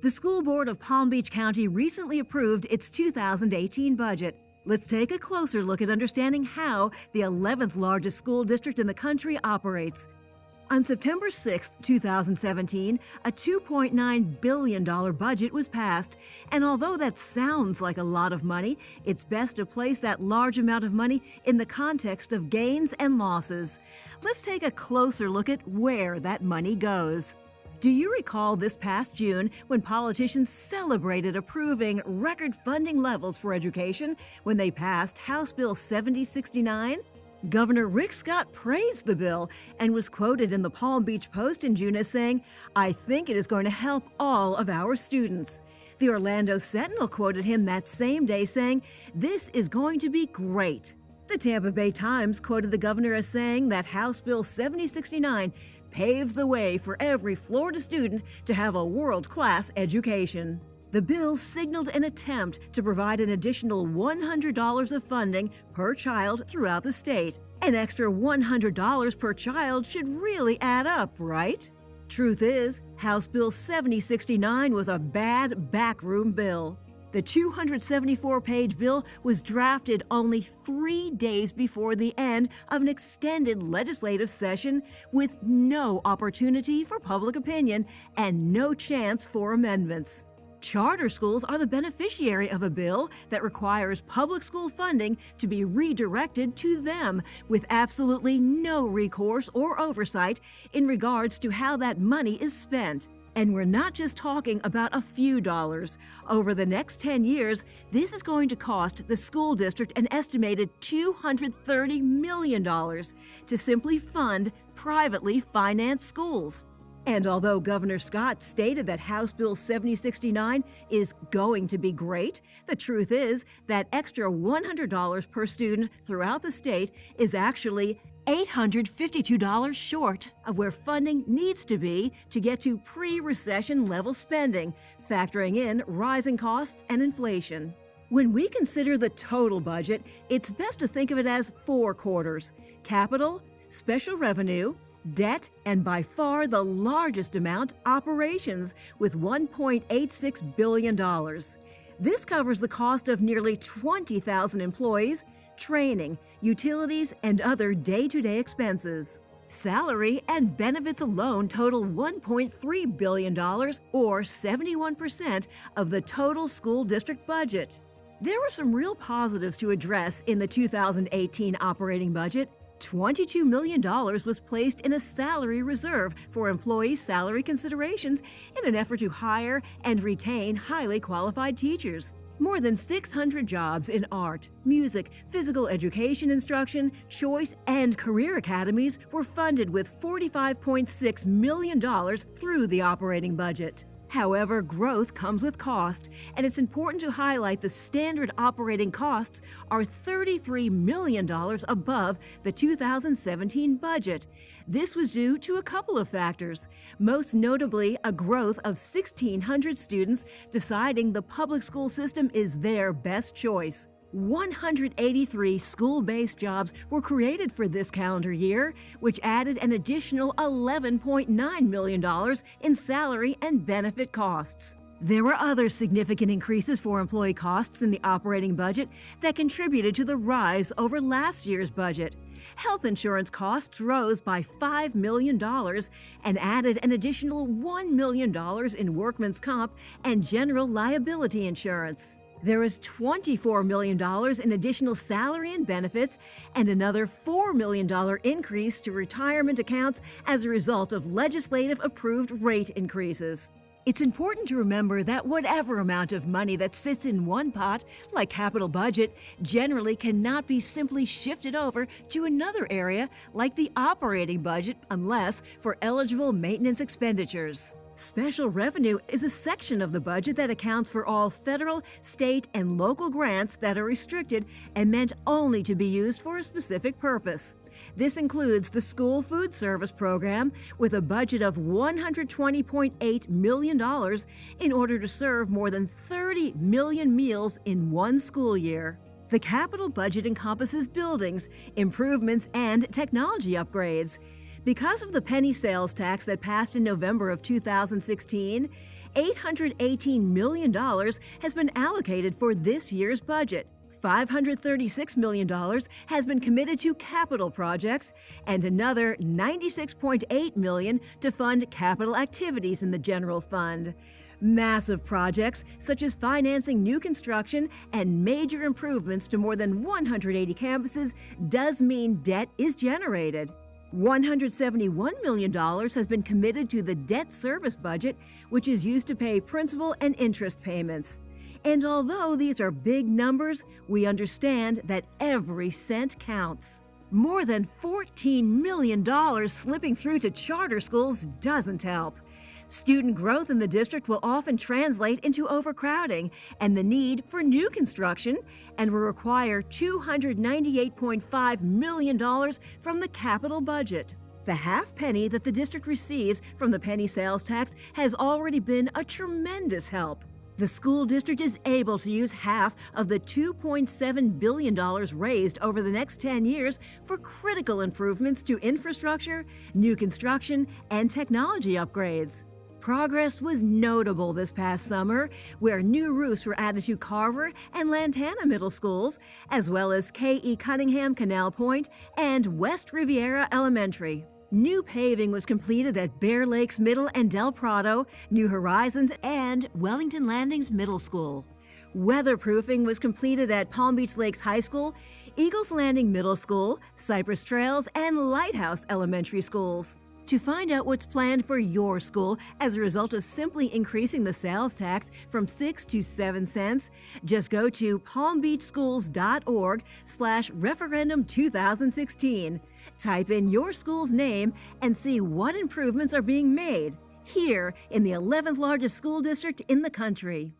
The School Board of Palm Beach County recently approved its 2018 budget. Let's take a closer look at understanding how the 11th largest school district in the country operates. On September 6, 2017, a $2.9 billion budget was passed, and although that sounds like a lot of money, it's best to place that large amount of money in the context of gains and losses. Let's take a closer look at where that money goes. Do you recall this past June when politicians celebrated approving record funding levels for education when they passed House Bill 7069? Governor Rick Scott praised the bill and was quoted in the Palm Beach Post in June as saying, "I think it is going to help all of our students." The Orlando Sentinel quoted him that same day saying, "This is going to be great." The Tampa Bay Times quoted the governor as saying that House Bill 7069 paves the way for every Florida student to have a world-class education. The bill signaled an attempt to provide an additional $100 of funding per child throughout the state. An extra $100 per child should really add up, right? Truth is, House Bill 7069 was a bad backroom bill. The 274-page bill was drafted only 3 days before the end of an extended legislative session with no opportunity for public opinion and no chance for amendments. Charter schools are the beneficiary of a bill that requires public school funding to be redirected to them with absolutely no recourse or oversight in regards to how that money is spent. And we're not just talking about a few dollars. Over the next 10 years, this is going to cost the school district an estimated $230 million to simply fund privately financed schools. And although Governor Scott stated that House Bill 7069 is going to be great, the truth is that extra $100 per student throughout the state is actually $852 short of where funding needs to be to get to pre-recession level spending, factoring in rising costs and inflation. When we consider the total budget, it's best to think of it as 4 quarters: capital, special revenue, debt, and by far the largest amount, operations, with $1.86 billion. This covers the cost of nearly 20,000 employees, training, utilities, and other day-to-day expenses. Salary and benefits alone total $1.3 billion, or 71% of the total school district budget. There were some real positives to address in the 2018 operating budget. $22 million was placed in a salary reserve for employee salary considerations in an effort to hire and retain highly qualified teachers. More than 600 jobs in art, music, physical education instruction, choice, and career academies were funded with $45.6 million through the operating budget. However, growth comes with cost, and it's important to highlight the standard operating costs are $33 million above the 2017 budget. This was due to a couple of factors, most notably a growth of 1,600 students deciding the public school system is their best choice. 183 school-based jobs were created for this calendar year, which added an additional $11.9 million in salary and benefit costs. There were other significant increases for employee costs in the operating budget that contributed to the rise over last year's budget. Health insurance costs rose by $5 million and added an additional $1 million in workman's comp and general liability insurance. There is $24 million in additional salary and benefits and another $4 million increase to retirement accounts as a result of legislative-approved rate increases. It's important to remember that whatever amount of money that sits in one pot, like capital budget, generally cannot be simply shifted over to another area like the operating budget unless for eligible maintenance expenditures. Special revenue is a section of the budget that accounts for all federal, state, and local grants that are restricted and meant only to be used for a specific purpose. This includes the School Food Service Program with a budget of $120.8 million in order to serve more than 30 million meals in one school year. The capital budget encompasses buildings, improvements, and technology upgrades. Because of the penny sales tax that passed in November of 2016, $818 million has been allocated for this year's budget. $536 million has been committed to capital projects and another $96.8 million to fund capital activities in the general fund. Massive projects such as financing new construction and major improvements to more than 180 campuses does mean debt is generated. $171 million has been committed to the debt service budget, which is used to pay principal and interest payments. And although these are big numbers, we understand that every cent counts. More than $14 million slipping through to charter schools doesn't help. Student growth in the district will often translate into overcrowding and the need for new construction, and will require $298.5 million from the capital budget. The half penny that the district receives from the penny sales tax has already been a tremendous help. The school district is able to use half of the $2.7 billion raised over the next 10 years for critical improvements to infrastructure, new construction, and technology upgrades. Progress was notable this past summer, where new roofs were added to Carver and Lantana middle schools, as well as K.E. Cunningham Canal Point and West Riviera Elementary. New paving was completed at Bear Lakes Middle and Del Prado, New Horizons, and Wellington Landings Middle School. Weatherproofing was completed at Palm Beach Lakes High School, Eagles Landing Middle School, Cypress Trails, and Lighthouse Elementary Schools. To find out what's planned for your school as a result of simply increasing the sales tax from 6 to 7 cents, just go to palmbeachschools.org/referendum 2016. Type in your school's name and see what improvements are being made here in the 11th largest school district in the country.